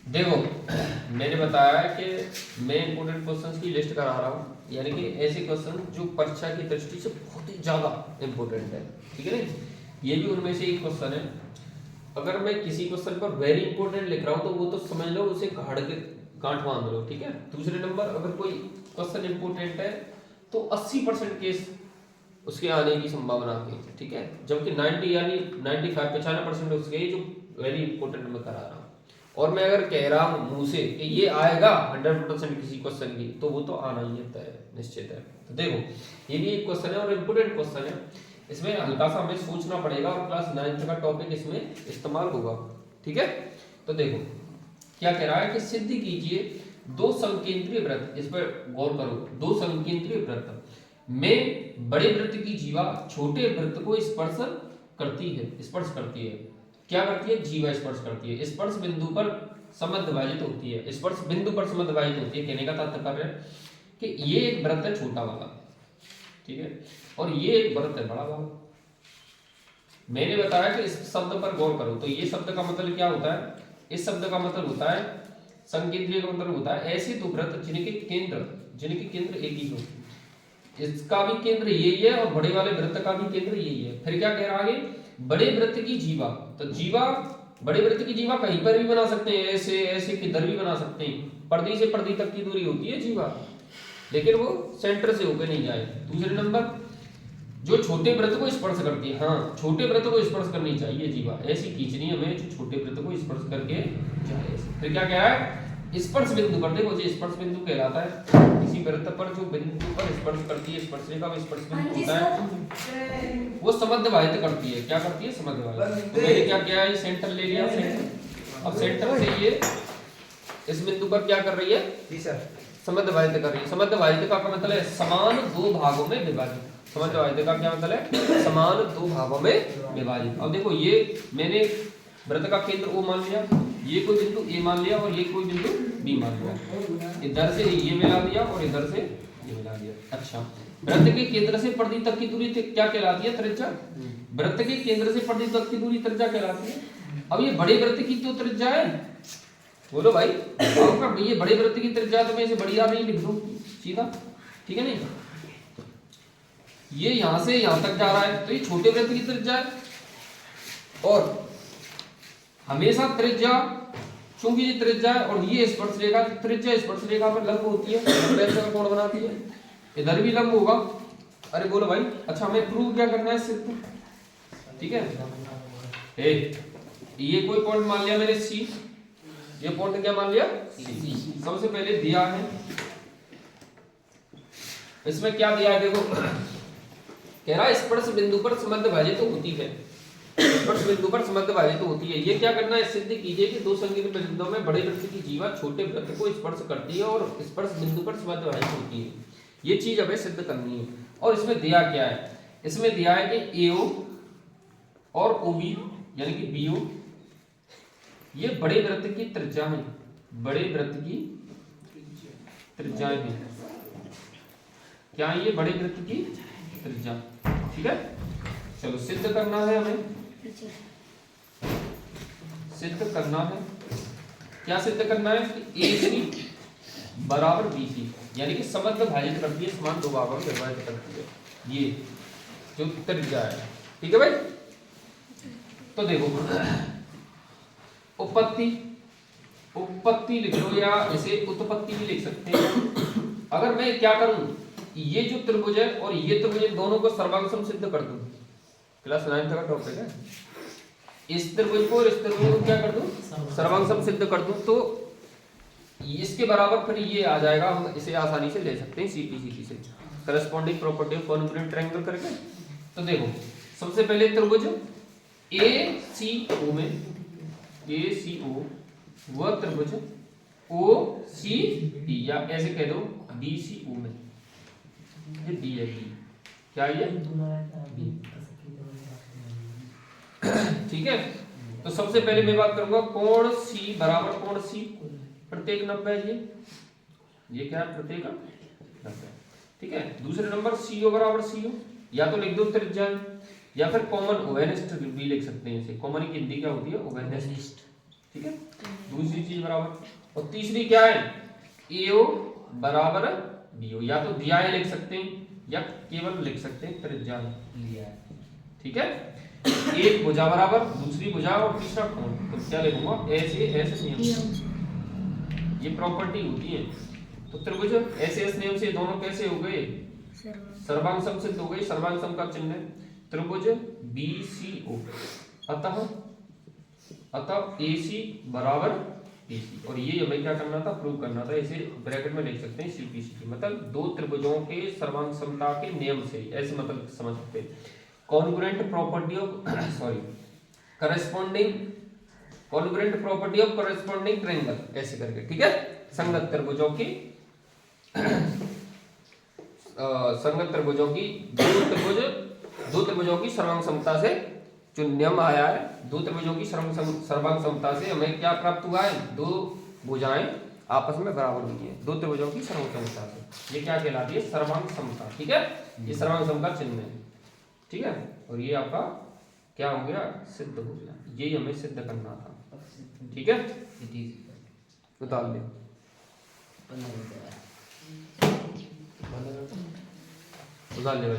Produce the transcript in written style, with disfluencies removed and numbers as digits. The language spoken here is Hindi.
देखो मैंने बताया कि मैं इंपोर्टेंट क्वेश्चंस की लिस्ट करा रहा हूँ, यानी कि ऐसे क्वेश्चन जो परीक्षा की दृष्टि से बहुत ही ज्यादा इंपॉर्टेंट है, ठीक है ना। ये भी उनमें से एक क्वेश्चन है। अगर मैं किसी क्वेश्चन पर वेरी इंपॉर्टेंट लिख रहा हूँ तो वो तो समझ लो उसे गाड़ के गांठ बांध लो, ठीक है। दूसरे नंबर, अगर कोई क्वेश्चन इंपॉर्टेंट है तो 80% केस उसके आने की संभावना है, ठीक है। जबकि 90 यानी 95-95% उसके जो वेरी इंपॉर्टेंट मैं करा रहा हूँ। और मैं अगर कह रहा हूँ मुंह से कि ये आएगा 100% किसी क्वेश्चन की, तो वो तो आना ही है, तय निश्चित है। तो देखो ये भी एक क्वेश्चन है और इम्पोर्टेंट क्वेश्चन है। इसमें हल्का सा हमें सोचना पड़ेगा और क्लास 9th का टॉपिक इसमें इस्तेमाल होगा, ठीक है। तो देखो क्या कह रहा है कि सिद्ध कीजिए दो संकेंद्रीय वृत्त, इस पर गौर करो। दो संकेंद्रीय वृत्त में बड़े वृत्त की जीवा छोटे वृत्त को स्पर्श करती है। स्पर्श करती है, क्या करती है? जीवा स्पर्श करती है। स्पर्श बिंदु पर समद्विभाजित होती है। स्पर्श बिंदु पर समद्विभाजित होती है, कहने का तात्पर्य है कि ये एक वृत्त है छोटा वाला, ठीक है, और ये एक वृत्त है बड़ा वाला। मैंने बताया कि इस शब्द पर गौर करो। तो ये शब्द का मतलब क्या होता है? इस शब्द का मतलब होता है संकेंद्रीय का मतलब होता है ऐसे दो वृत्त जिनके केंद्र एक ही हो। इसका भी केंद्र यही है और बड़े वाले वृत्त का भी केंद्र यही है। फिर क्या कह रहा है आगे? बड़े वृत्त की जीवा, तो जीवा, बड़े वृत्त की जीवा कहीं पर भी बना सकते हैं, ऐसे ऐसे किधर भी बना सकते हैं। पर्दी से पर्दी तक की दूरी होती है जीवा, लेकिन वो सेंटर से होकर नहीं जाए। दूसरे नंबर, जो छोटे वृत्त को स्पर्श करती है, हाँ छोटे वृत्त को स्पर्श करनी चाहिए जीवा, ऐसी खींचनी हमें जो छोटे वृत्त को स्पर्श करके जाए। फिर क्या कह रहा है? स्पर्श बिंदु पर, देखो जो स्पर्श बिंदु कहलाता है किसी वृत्त पर जो बिंदु पर स्पर्श करती है, स्पर्श रेखा में स्पर्श बिंदु होता है, वो समद्विभाजित करती है। क्या करती है? समद्विभाजित। तो मैंने क्या किया है? सेंटर ले लिया, सेंटर। अब सेंटर से ये इस बिंदु पर क्या कर रही है? जी सर। समद्विभाजित कर रही है। समद्विभाजित का मतलब है समान दो भागों में विभाजित। समद्विभाजित का क्या मतलब है? समान दो भागों में विभाजित। अब देखो ये मैंने वृत्त का केंद्र O मान लिया, ये कोई बिंदु A मान लिया और ये कोई बिंदु B मान लिया। इधर से ये मिला दिया और इधर से ये मिला दिया। अच्छा, वृत्त के केंद्र से परिधि तक की दूरी क्या कहलाती है? त्रिज्या। वृत्त के केंद्र से परिधि तक की दूरी त्रिज्या कहलाती है। अब ये बड़े वृत्त की तो त्रिज्या है, बोलो भाई। अब ये बड़े वृत्त की त्रिज्या तो मैं इसे बड़ी नहीं लिख दूं सीधा, ठीक है नहीं? ये यहां से यहां तक जा रहा है तो ये छोटे वृत्त की त्रिज्या है। और हमेशा त्रिज्या, चूंकि ये त्रिज्या है और ये स्पर्श रेखा, त्रिज्या स्पर्श रेखा पर लंब होती है, ऐसा कोण बनाती है। इधर भी लंब होगा। अरे बोलो भाई। अच्छा हमें प्रूव क्या करना है? सिर्फ, ठीक है। ये कोई पॉइंट मान लिया मैंने C, ये पॉइंट क्या मान लिया? C। सबसे पहले दिया है, इसमें क्या दिया है देखो, कह रहा है स्पर्श बिंदु पर समद्विभाजित होती है। स्पर्श बिंदु पर समद्विभाजित होती है। ये क्या करना है? सिद्ध कीजिए कि दो संकेंद्रिय बिंदुओं में बड़े वृत्त की जीवा छोटे वृत्त को स्पर्श करती है और स्पर्श बिंदु पर समद्विभाजित होती है। ये चीज हमें सिद्ध करनी है। और इसमें दिया क्या है? इसमें दिया है कि AO और OB यानी कि BO ये बड़े वृत्त की त्रिज्या है, बड़े वृत्त की त्रिज्याएं हैं। क्या है ये? बड़े वृत्त की त्रिज्या, ठीक है। चलो सिद्ध करना है हमें, सिद्ध करना है। क्या सिद्ध करना है? कि AC बराबर BC यानी कि समद्विभाजित करती है, समान दो भागों में विभाजित करती है, ये जो त्रिज्या है, ठीक है भाई। तो देखो उत्पत्ति लिख लो या इसे उत्पत्ति भी लिख सकते हैं। अगर मैं क्या करूं, ये जो त्रिभुज है और ये त्रिभुज दोनों को सर्वांगसम सिद्ध कर दूं, क्लास 9 का टॉपिक है। इस त्रिभुज को और इस त्रिभुज को क्या कर दूं? सर्वांगसम सिद्ध कर दूं, तो इसके बराबर फिर ये आ जाएगा। हम इसे आसानी से ले सकते हैं CP से corresponding property of congruent triangle करके। तो देखो सबसे पहले त्रिभुज ACO में, ACO वह त्रिभुज OCD या ऐसे कह दो BCO में, ये D है, क्या ये? ठीक है। तो सबसे पहले मैं बात करूंगा कोण C बराबर कोण C प्रत्येक 90 है। ये क्या है? प्रत्येक 90, ठीक है। दूसरे नंबर CO बराबर CO, या तो लिख दो त्रिज्या या फिर कॉमन ओवेनिस्ट भी लिख सकते हैं इसे। कॉमन की हिंदी क्या होती है? ओवेनिस्ट, ठीक है, दूसरी चीज बराबर। और तीसरी क्या है, AO बराबर BO, या तो दिया है लिख सकते हैं या केवल लिख सकते हैं त्रिज्या लिया है, ठीक है। एक भुजा बराबर दूसरी भुजा और तीसरा कोण, तो क्या लिखूंगा, ऐसे ऐसे नियम, ये प्रॉपर्टी होती है। तो त्रिभुज ऐसे ऐसे नियम से दोनों कैसे हो गए, सर्वांग सम सिद्ध हो गई। सर्वांग सम का चिन्ह त्रिभुज BCO, अतः AC बराबर BC, और ये हमें क्या करना था, प्रूव करना था। इसे ब्रैकेट में लिख सकते हैं CPC, मतलब दो त्रिभुजों के सर्वांग समता के नियम से, ऐसे मतलब समझ सकते हैं। Congruent property of sorry congruent property of corresponding triangle, ऐसे करके, ठीक है। संगत त्रिभुजों की संगत त्रिभुजों की दो त्रिभुजों की सर्वांग समता से जो नियम आया है, दो त्रिभुजों की सर्वांग समता से हमें क्या प्राप्त हुआ है, दो भुजाएं आपस में बराबर हुई है, दो त्रिभुजों की सर्वांग समता से। ये क्या कहलाती है, सर्वांग समता, ठीक है। ये सर्वांग सम का चिन्ह है, ठीक है। और ये आपका क्या हो गया, सिद्ध हो गया। यही हमें सिद्ध करना था, ठीक है। उतार ले उतार ले।